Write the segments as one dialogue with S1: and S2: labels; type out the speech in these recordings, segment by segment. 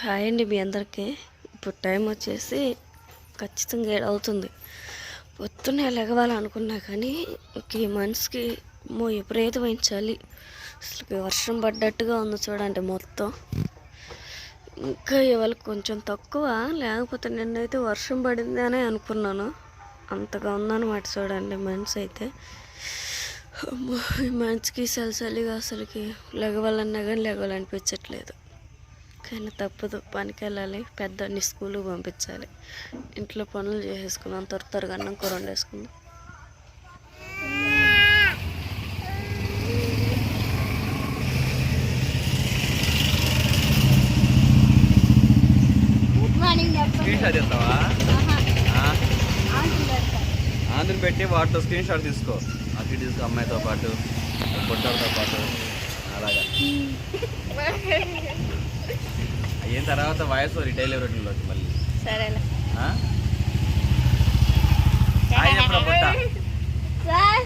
S1: Hi అండి మీ అందరికీ. ఇప్పుడు టైం వచ్చేసి ఖచ్చితంగా 7 అవుతుంది. పొద్దున్నే లెగవాలనుకున్నా కానీ ఈ మనసుకి విపరీతమైన చలి. అసలు వర్షం పడ్డట్టుగా ఉంది చూడండి మొత్తం. ఇంకా ఇవాళ కొంచెం తక్కువ, లేకపోతే నిన్నైతే వర్షం పడింది అని అనుకున్నాను. అంతగా ఉందన్నమాట చూడండి మనసు అయితే. ఈ మనసుకి చలిగా అసలుకి లెగవాలన్నా కానీ లెగవాలనిపించట్లేదు. కానీ తప్పదు, పనికి వెళ్ళాలి, పెద్దన్ని స్కూల్కి పంపించాలి. ఇంట్లో పనులు చేసేసుకున్నాం, త్వరగా అన్నం కూర వండేసుకుందాం.
S2: ఆంధ్రని పెట్టి వాటితో స్క్రీన్ షాట్ తీసుకో. అటు తీసుకో, అమ్మాయితో పాటు పొట్టలతో పాటు అలాగా అయిన తర్వాత వాయిస్ డైలీ రొటీన్లోకి మళ్ళీ
S3: సరేలే.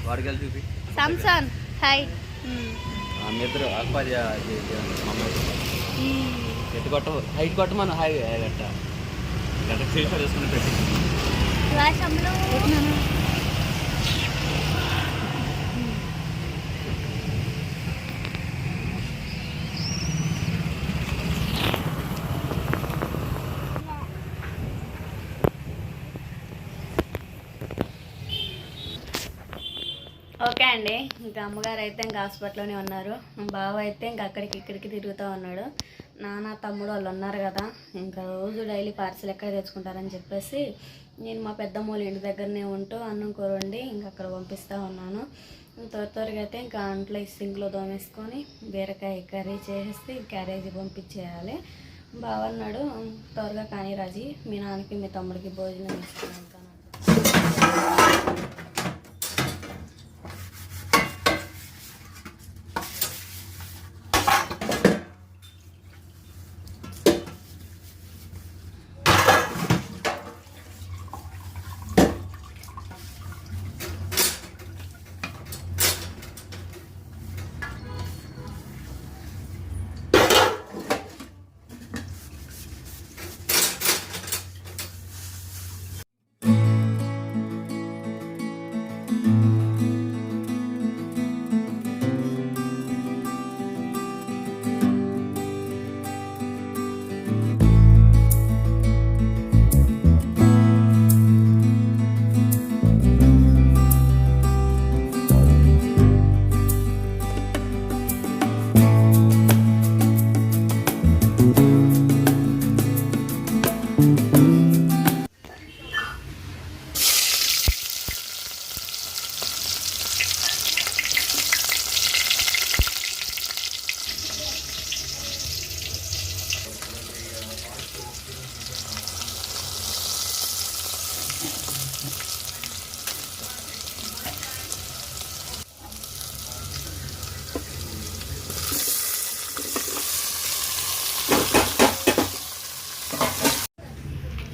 S2: వాడికి వెళ్ళి చూపి
S3: సామ్సన్ హాయ్.
S2: మీ ఇద్దరు అల్పాది అమ్మాయితో ఎత్తు కొట్ట హైట్ కొట్ట మనం హాయ్ గట్ట గట్ట స్క్రీన్ షాట్ తీసుకుని పెట్టి
S3: ఓకే అండి. ఇంకా అమ్మగారు అయితే ఇంకా హాస్పిటల్లోనే ఉన్నారు. బావ అయితే ఇంకా అక్కడికి ఇక్కడికి తిరుగుతూ ఉన్నాడు. నాన్న తమ్ముడు వాళ్ళు ఉన్నారు కదా, ఇంకా రోజు డైలీ పార్సల్ ఎక్కడ తెచ్చుకుంటారని చెప్పేసి నేను మా పెద్దమ్మోళ్ళ ఇంటి దగ్గరనే ఉంటూ అన్నం కూర వండి ఇంకా అక్కడ పంపిస్తూ ఉన్నాను. త్వరగా అయితే ఇంకా అంట్లో సింక్లో దోమేసుకొని బీరకాయ కర్రీ చేసేసి క్యారేజీ పంపించేయాలి. బావ అన్నాడు త్వరగా కానీ రాజీ, మీ నాన్నకి మీ తమ్ముడికి భోజనం ఇస్తున్నాను.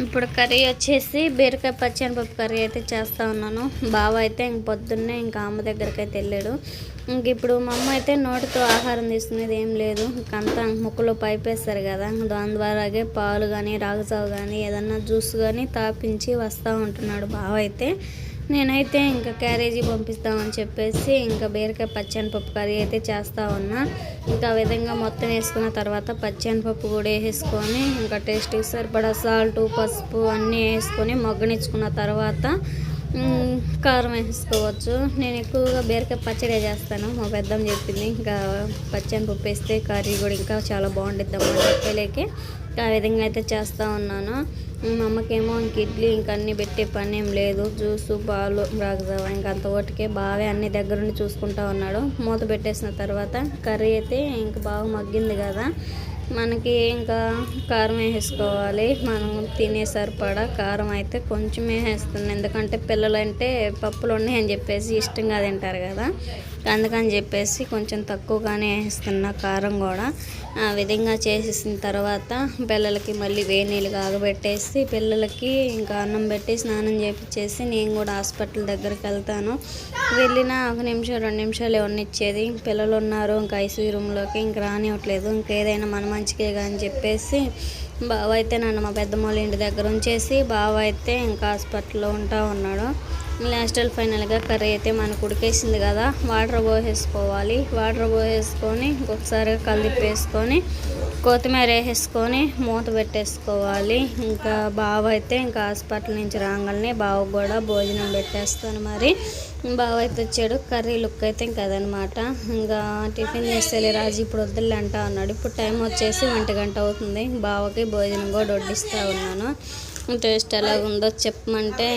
S3: ఇప్పుడు కర్రీ వచ్చేసి బీరకాయ పచ్చెనపప్పు కర్రీ అయితే చేస్తూ ఉన్నాను. బావ అయితే ఇంక పొద్దున్నే ఇంకా అమ్మ దగ్గరికి అయితే వెళ్ళాడు. ఇంక ఇప్పుడు మా అమ్మ అయితే నోటితో ఆహారం తీసుకునేది ఏం లేదు. ఇంకంతా ముక్కులో పైప్ వేస్తారు కదా, దాని ద్వారాగే పాలు కానీ రాగజావు కానీ ఏదన్నా జ్యూస్ కానీ తాపించి వస్తూ ఉంటున్నాడు బావ అయితే. నేనైతే ఇంకా క్యారేజీ పంపిస్తామని చెప్పేసి ఇంకా బీరకాయ పచ్చెనపప్పు కర్రీ అయితే చేస్తూ ఉన్నా. ఇంకా ఆ విధంగా మొత్తం వేసుకున్న తర్వాత పచ్చెనపప్పు కూడా వేసుకొని ఇంకా టేస్ట్కి సరిపడా సాల్ట్ పసుపు అన్నీ వేసుకొని మగ్గనిచ్చుకున్న తర్వాత కారం వేసుకోవచ్చు. నేను ఎక్కువగా బీరకాయ పచ్చడి చేస్తాను, మా పెద్దమ్మ చెప్పింది. ఇంకా పచ్చెనపప్పు వేస్తే కర్రీ కూడా ఇంకా చాలా బాగుంటుంది అమ్మ చెప్పలేకే. ఆ విధంగా అయితే చేస్తూ ఉన్నాను. మా అమ్మకేమో ఇంక ఇడ్లీ ఇంక అన్నీ పెట్టే పని ఏం లేదు, జ్యూసు పాలు రాగజావా ఇంక అంత ఓటికే బావే అన్ని దగ్గరుండి చూసుకుంటా ఉన్నాడు. మూత పెట్టేసిన తర్వాత కర్రీ అయితే ఇంక బాగా మగ్గింది కదా, మనకి ఇంకా కారం వేసుకోవాలి. మనం తినే సరిపడా కారం అయితే కొంచెమే వేస్తున్నాను, ఎందుకంటే పిల్లలు అంటే పప్పులు ఉన్నాయి అని చెప్పేసి ఇష్టంగా తింటారు కదా. అందుకని చెప్పేసి కొంచెం తక్కువగానే వేస్తున్నా కారం కూడా. ఆ విధంగా చేసేసిన తర్వాత పిల్లలకి మళ్ళీ వేడి నీళ్ళు కాగబెట్టేసి పిల్లలకి ఇంకా అన్నం పెట్టి స్నానం చేపించేసి నేను కూడా హాస్పిటల్ దగ్గరికి వెళ్తాను. వెళ్ళిన 1 నిమిషం 2 నిమిషాలు ఎవరిని ఇచ్చేది, పిల్లలు ఉన్నారు ఇంకా ఐసీయూ రూమ్లోకి ఇంక రానివ్వట్లేదు. ఇంకేదైనా మన మంచికే అని చెప్పేసి బావ అయితే నన్ను మా పెద్దమ్మోళ్ళ ఇంటి దగ్గర ఉంచేసి బావ అయితే ఇంకా హాస్పిటల్లో ఉంటా ఉన్నాడు. లాస్ట్ ఫైనల్గా కర్రీ అయితే మనకు ఉడికేసింది కదా, వాటర్ పోసేసుకోవాలి. వాటర్ పోసేసుకొని ఇంకొకసారి కలిపేసుకొని కొత్తిమీర వేసేసుకొని మూత పెట్టేసుకోవాలి. ఇంకా బావ అయితే ఇంకా హాస్పిటల్ నుంచి రాగానే బావకు కూడా భోజనం పెట్టేస్తాను. మరి బావ అయితే వచ్చాడు. కర్రీ లుక్ అయితే ఇంకా అదనమాట. ఇంకా టిఫిన్ చేస్తే రాజు ఇప్పుడు వద్దులే అంటా ఉన్నాడు. ఇప్పుడు టైం వచ్చేసి 1 గంట అవుతుంది. బావకి భోజనం కూడా వడ్డిస్తూ ఉన్నాను. టేస్ట్ ఎలాగుందో చెప్పమంటే